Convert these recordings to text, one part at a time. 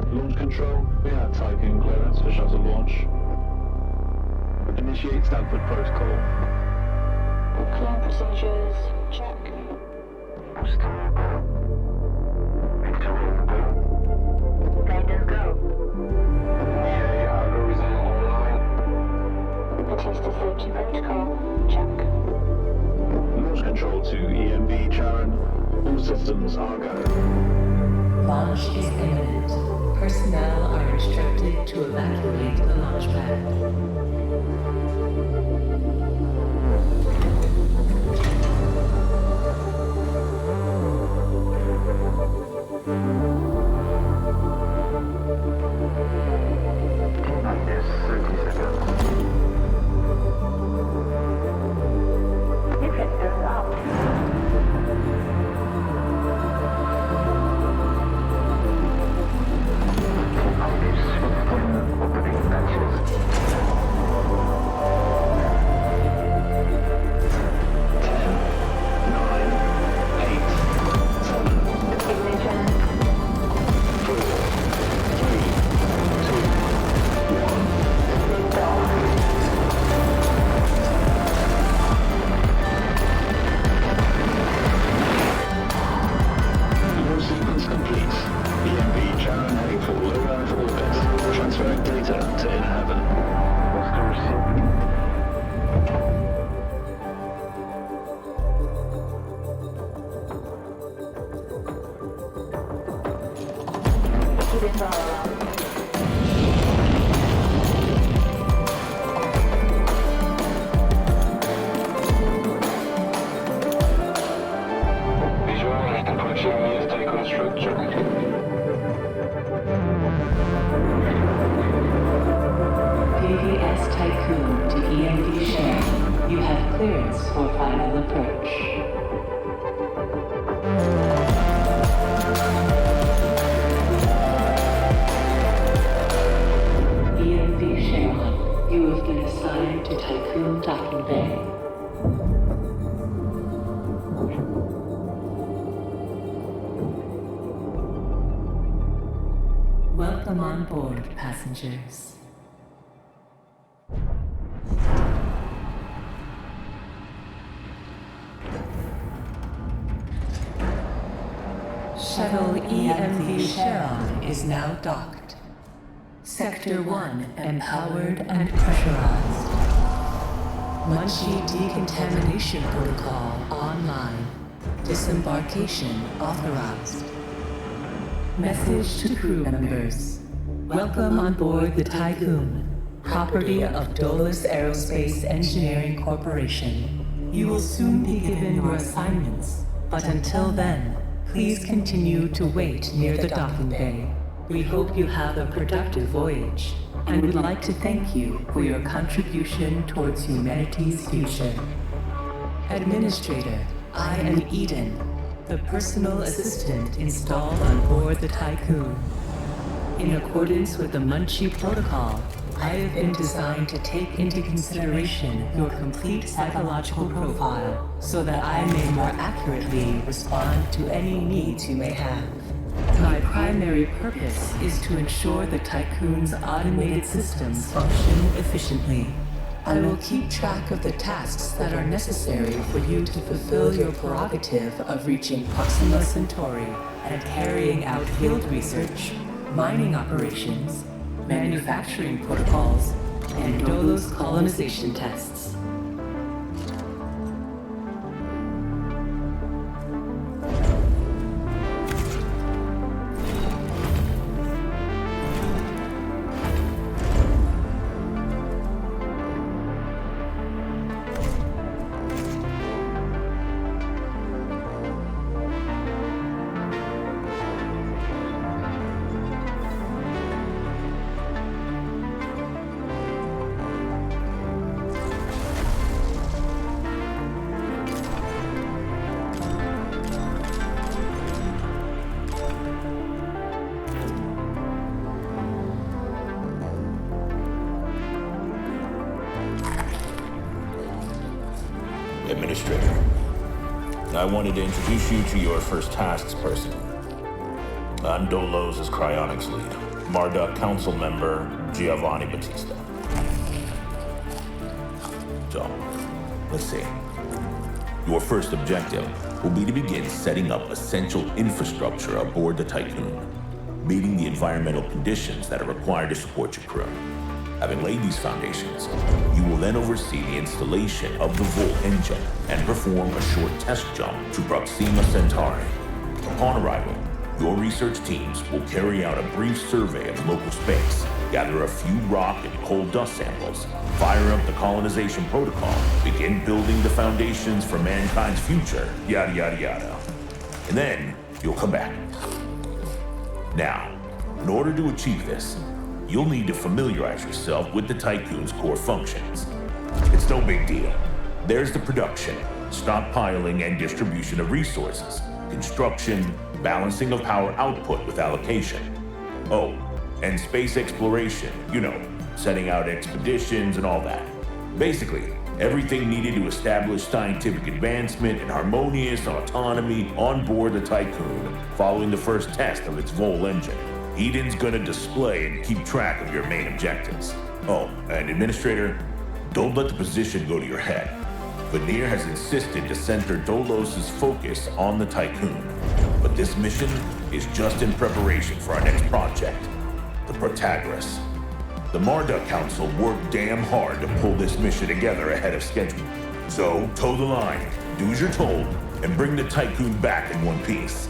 Launch control, we have Tycoon clearance for shuttle launch. Initiate Stanford protocol. Clear procedures, check. Guidance go. EA algorithm online. Batista safety protocol, check. Launch control to EMB Charon. All systems are go. Launch is imminent. Personnel are instructed to evacuate the launch pad. Minus 30 seconds. Deflectors out. Opening matches. 10, 9, 8, 7, Ignition. 4, 3, 2, 1. Lift off. Launch sequence complete. EMB Charon heading for low Earth orbit. Transferring data to inner heaven. Master received. Keep it all. Visualize the Proximius Tycoon structure. PPS Tycoon to EMV share. You have clearance for final approach. EMV share. You have been assigned to Tycoon Docking Bay. Welcome on board, passengers. Shuttle EMV Charon is now docked. Sector 1 empowered and pressurized. Munchie decontamination protocol online. Disembarkation authorized. Message to crew members. Welcome on board the Tycoon, property of Dolus Aerospace Engineering Corporation. You will soon be given your assignments, but until then, please continue to wait near the docking bay. We hope you have a productive voyage, and would like to thank you for your contribution towards humanity's future. Administrator, I am Eden, the personal assistant installed on board the Tycoon. In accordance with the Munchie Protocol, I have been designed to take into consideration your complete psychological profile so that I may more accurately respond to any needs you may have. My primary purpose is to ensure the Tycoon's automated systems function efficiently. I will keep track of the tasks that are necessary for you to fulfill your prerogative of reaching Proxima Centauri and carrying out field research, mining operations, manufacturing protocols, and Dolos colonization tests. Administrator, I wanted to introduce you to your first tasks person. I'm Dolos' cryonics lead. Marduk Council member Giovanni Battista. So, let's see. Your first objective will be to begin setting up essential infrastructure aboard the Tycoon, meeting the environmental conditions that are required to support your crew. Having laid these foundations, you will then oversee the installation of the Volt engine and perform a short test jump to Proxima Centauri. Upon arrival, your research teams will carry out a brief survey of local space, gather a few rock and coal dust samples, fire up the colonization protocol, begin building the foundations for mankind's future, yada yada yada. And then you'll come back. Now, in order to achieve this, you'll need to familiarize yourself with the Tycoon's core functions. It's no big deal. There's the production, stockpiling, and distribution of resources, construction, balancing of power output with allocation. Oh, and space exploration, setting out expeditions and all that. Basically, everything needed to establish scientific advancement and harmonious autonomy on board the Tycoon following the first test of its Vol engine. Eden's gonna display and keep track of your main objectives. Oh, and Administrator, don't let the position go to your head. Veneer has insisted to center Dolos' focus on the Tycoon, but this mission is just in preparation for our next project, the Protagoras. The Marduk Council worked damn hard to pull this mission together ahead of schedule. So, toe the line, do as you're told, and bring the Tycoon back in one piece.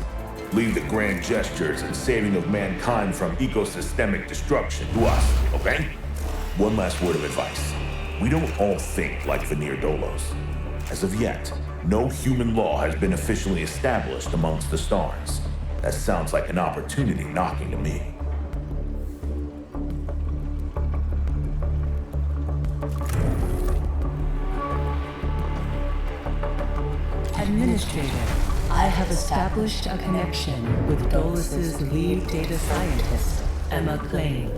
Leave the grand gestures and saving of mankind from ecosystemic destruction to us, okay? One last word of advice. We don't all think like Veneer Dolos. As of yet, no human law has been officially established amongst the stars. That sounds like an opportunity knocking to me. Administrator, I have established a connection with Dolos' lead data scientist, Emma Klein.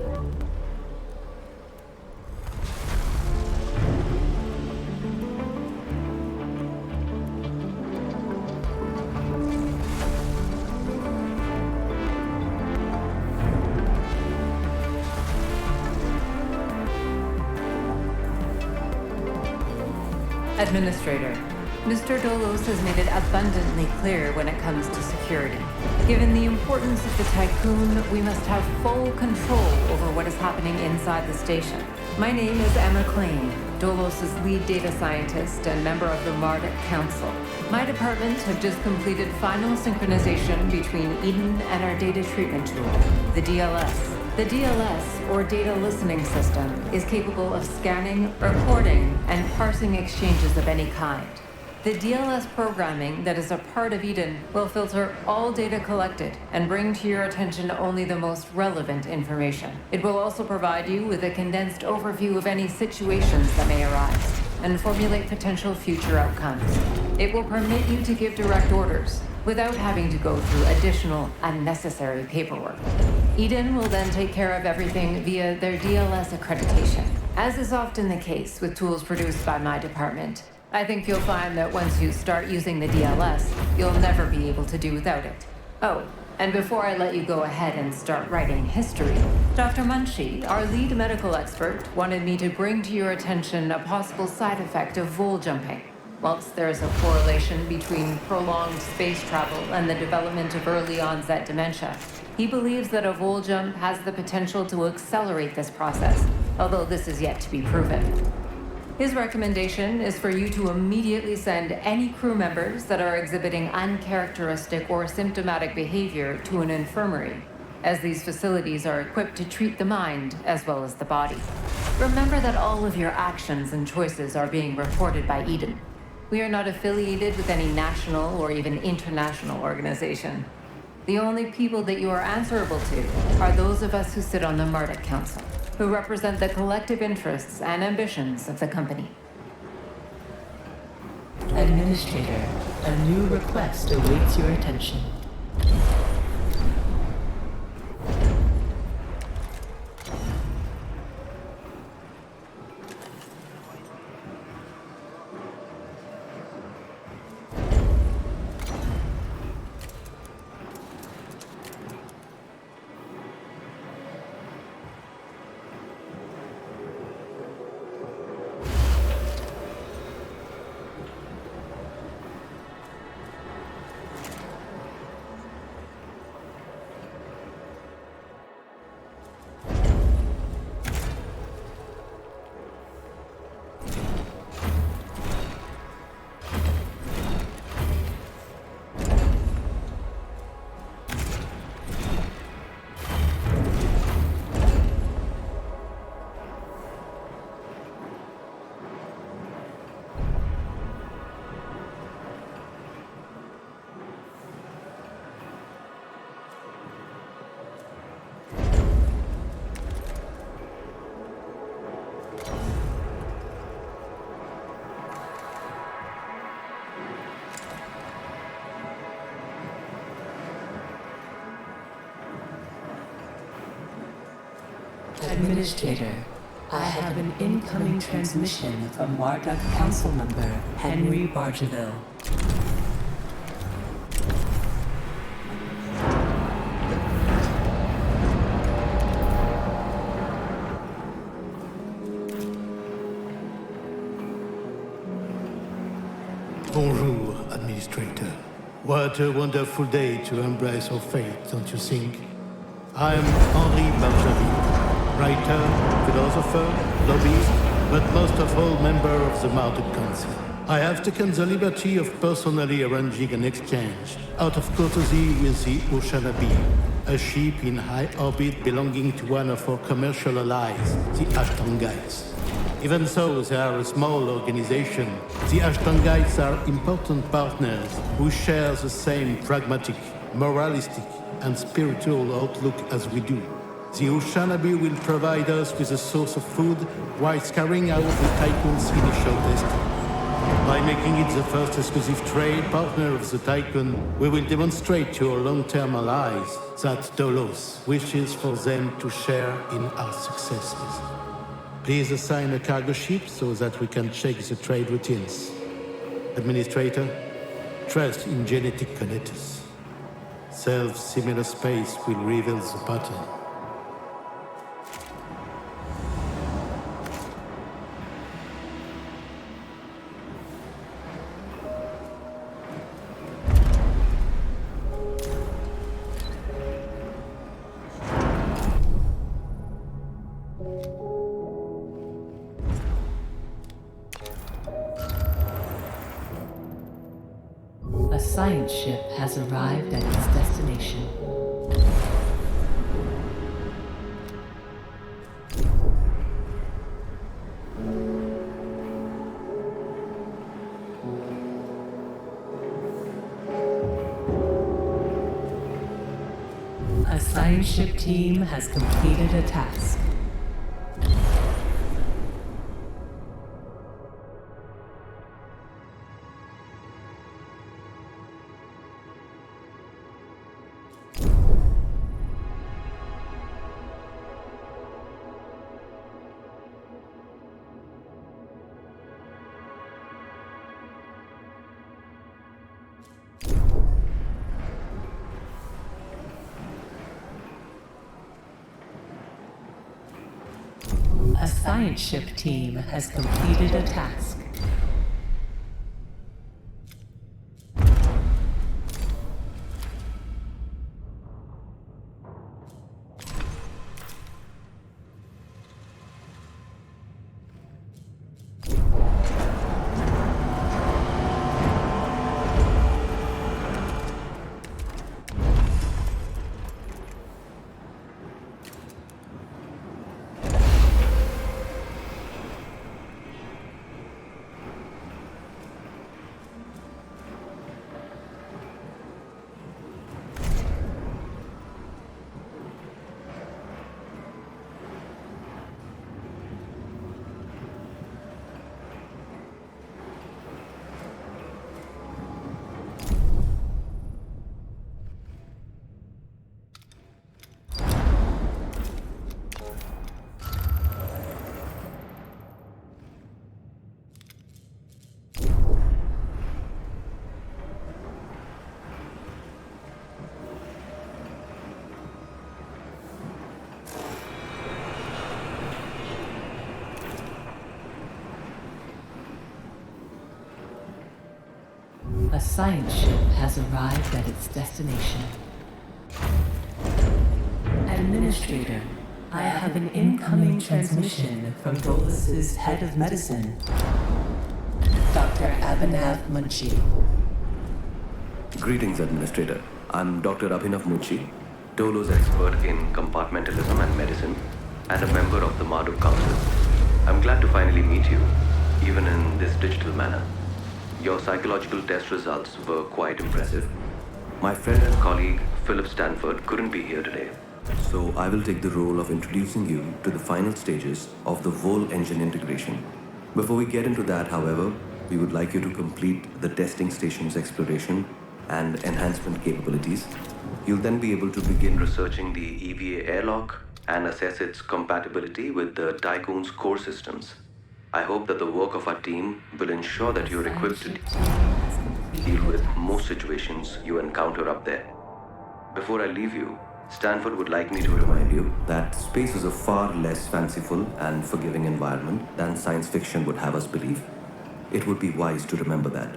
Administrator, Mr. Dolos has made it abundantly clear when it comes to security. Given the importance of the Tycoon, we must have full control over what is happening inside the station. My name is Emma Klein, Dolos' lead data scientist and member of the Marduk Council. My department have just completed final synchronization between Eden and our data treatment tool, the DLS. The DLS, or Data Listening System, is capable of scanning, recording, and parsing exchanges of any kind. The DLS programming that is a part of Eden will filter all data collected and bring to your attention only the most relevant information. It will also provide you with a condensed overview of any situations that may arise and formulate potential future outcomes. It will permit you to give direct orders without having to go through additional unnecessary paperwork. Eden will then take care of everything via their DLS accreditation. As is often the case with tools produced by my department, I think you'll find that once you start using the DLS, you'll never be able to do without it. Oh, and before I let you go ahead and start writing history, Dr. Munchie, our lead medical expert, wanted me to bring to your attention a possible side effect of vol jumping. Whilst there is a correlation between prolonged space travel and the development of early onset dementia, he believes that a vol jump has the potential to accelerate this process, although this is yet to be proven. His recommendation is for you to immediately send any crew members that are exhibiting uncharacteristic or symptomatic behavior to an infirmary, as these facilities are equipped to treat the mind as well as the body. Remember that all of your actions and choices are being reported by Eden. We are not affiliated with any national or even international organization. The only people that you are answerable to are those of us who sit on the Marduk Council, who represent the collective interests and ambitions of the company. Administrator, a new request awaits your attention. Administrator, I have an incoming transmission from Marduk Council Member Henry Bargeville. Bonjour, Administrator. What a wonderful day to embrace our fate, don't you think? I'm Henri Bargeville, writer, philosopher, lobbyist, but most of all member of the Marduk Council. I have taken the liberty of personally arranging an exchange out of courtesy with the Oceanabee, a ship in high orbit belonging to one of our commercial allies, the Ashtongites. Even though they are a small organization, the Ashtongites are important partners who share the same pragmatic, moralistic, and spiritual outlook as we do. The Oceanabee will provide us with a source of food while carrying out the Tycoon's initial testing. By making it the first exclusive trade partner of the Tycoon, we will demonstrate to our long-term allies that Dolos wishes for them to share in our successes. Please assign a cargo ship so that we can check the trade routines. Administrator, trust in genetic connectors. Self-similar space will reveal the pattern. A science ship has arrived at its destination. A science ship team has completed a task. A science ship team has completed a task. A science ship has arrived at its destination. Administrator, I have an incoming transmission from Dolus's head of medicine, Dr. Abhinav Munshi. Greetings, Administrator. I'm Dr. Abhinav Munshi, Dolos expert in compartmentalism and medicine, and a member of the Marduk Council. I'm glad to finally meet you, even in this digital manner. Your psychological test results were quite impressive. My friend and colleague, Philip Stanford, couldn't be here today, so I will take the role of introducing you to the final stages of the Vol engine integration. Before we get into that, however, we would like you to complete the testing station's exploration and enhancement capabilities. You'll then be able to begin researching the EVA airlock, and assess its compatibility with the Tycoon's core systems. I hope that the work of our team will ensure that you're equipped to deal with most situations you encounter up there. Before I leave you, Stanford would like me to remind you that space is a far less fanciful and forgiving environment than science fiction would have us believe. It would be wise to remember that.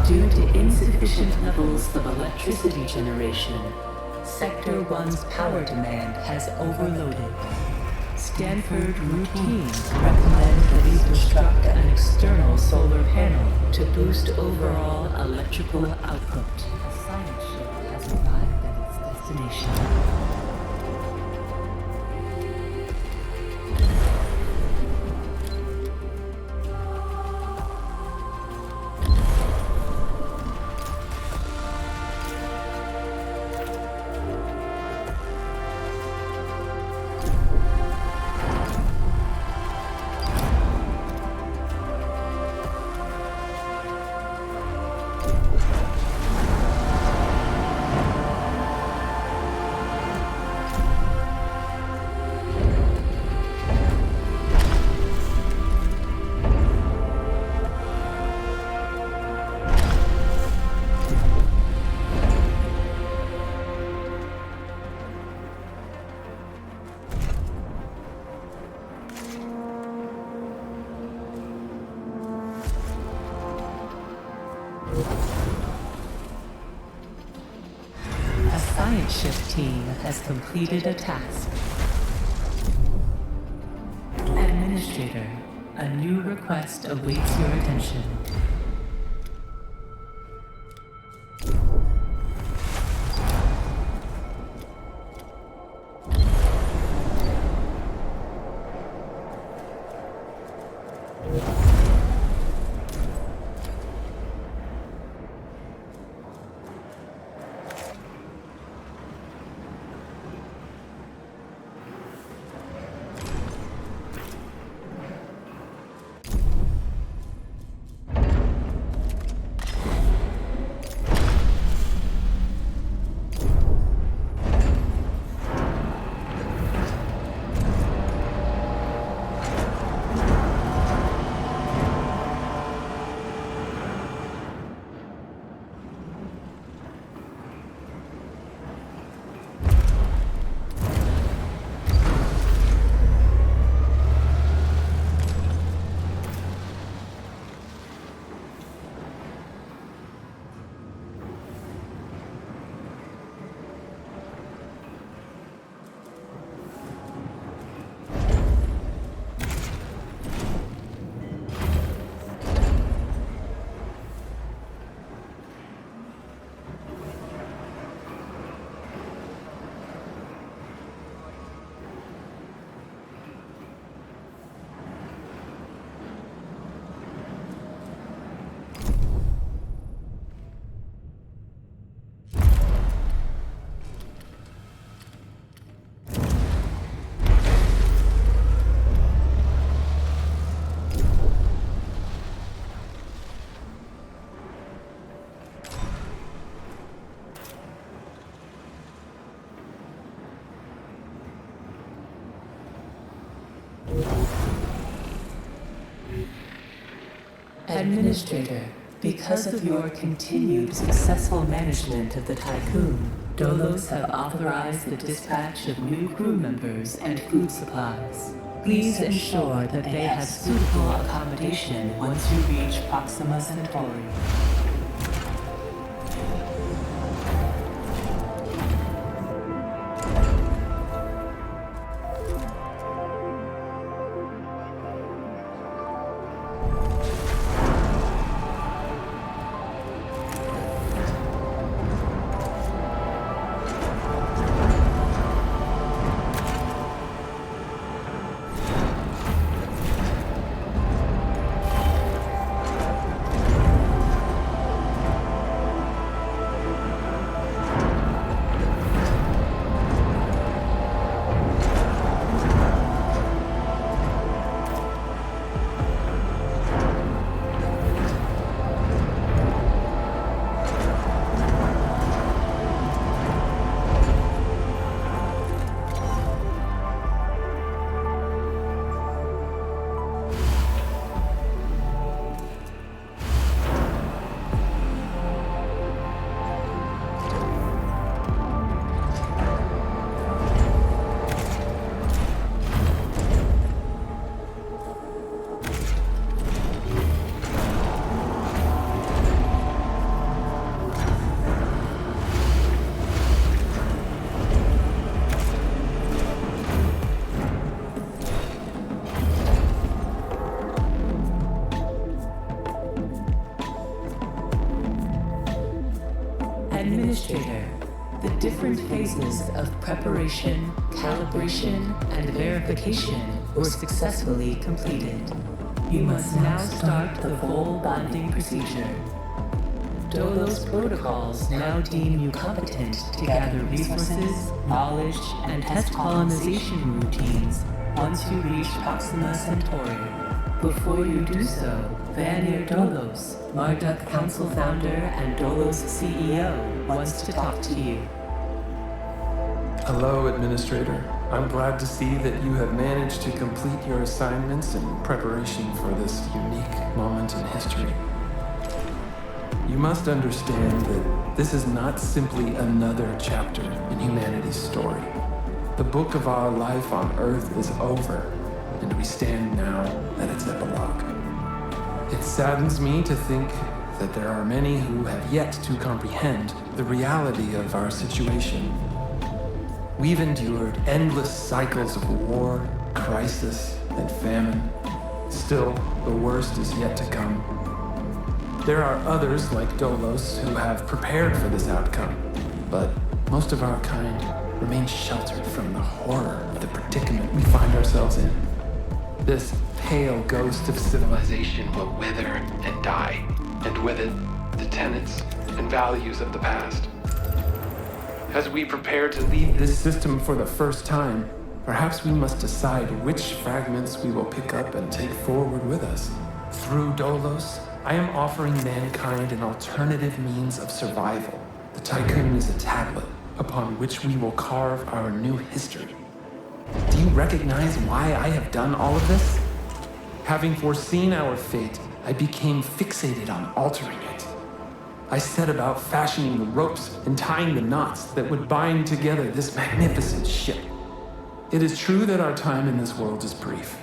Due to insufficient levels of electricity generation, Sector 1's power demand has overloaded. Stanford routines recommend that we construct an external solar panel to boost overall electrical output. A science ship has arrived at its destination. A science ship team has completed a task. Administrator, a new request awaits your attention. Administrator, because of your continued successful management of the Tycoon, Dolos have authorized the dispatch of new crew members and food supplies. Please ensure that they have suitable accommodation once you reach Proxima Centauri. Administrator, the different phases of preparation, calibration, and verification were successfully completed. You must now start the full bonding procedure. Dolos protocols now deem you competent to gather resources, knowledge, and test colonization routines once you reach Proxima Centauri. Before you do so, Vanir Dolos, Marduk Council founder and Dolos CEO, wants to talk to you. Hello, Administrator. I'm glad to see that you have managed to complete your assignments in preparation for this unique moment in history. You must understand that this is not simply another chapter in humanity's story. The book of our life on Earth is over, and we stand now at its epilogue. It saddens me to think that there are many who have yet to comprehend the reality of our situation. We've endured endless cycles of war, crisis, and famine. Still, the worst is yet to come. There are others like Dolos who have prepared for this outcome, but most of our kind remain sheltered from the horror of the predicament we find ourselves in. This pale ghost of civilization will wither and die, and with it, the tenets and values of the past. As we prepare to leave this system for the first time, perhaps we must decide which fragments we will pick up and take forward with us. Through Dolos, I am offering mankind an alternative means of survival. The Tycoon is a tablet upon which we will carve our new history. Do you recognize why I have done all of this? Having foreseen our fate, I became fixated on altering it. I set about fashioning the ropes and tying the knots that would bind together this magnificent ship. It is true that our time in this world is brief,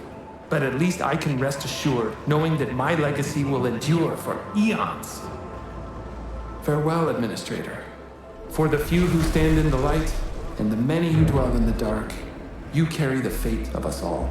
but at least I can rest assured knowing that my legacy will endure for eons. Farewell, Administrator. For the few who stand in the light and the many who dwell in the dark, you carry the fate of us all.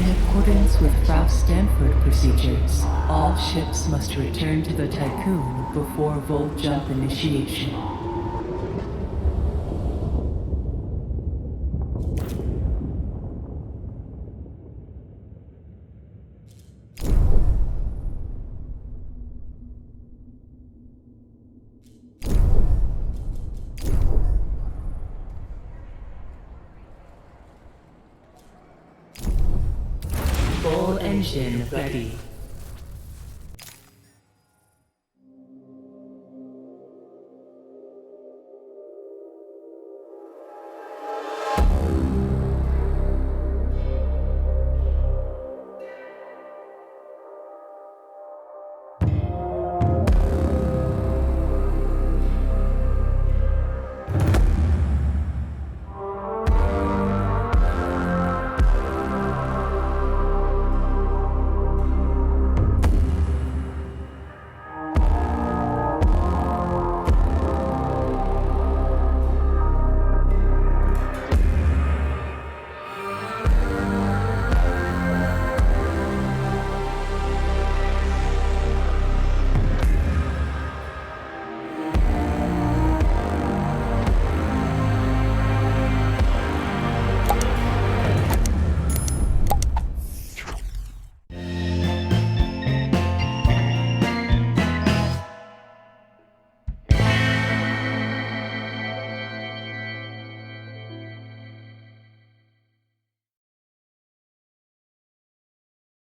In accordance with Ralph Stanford procedures, all ships must return to the Tycoon before Volt Jump initiation. Full engine ready.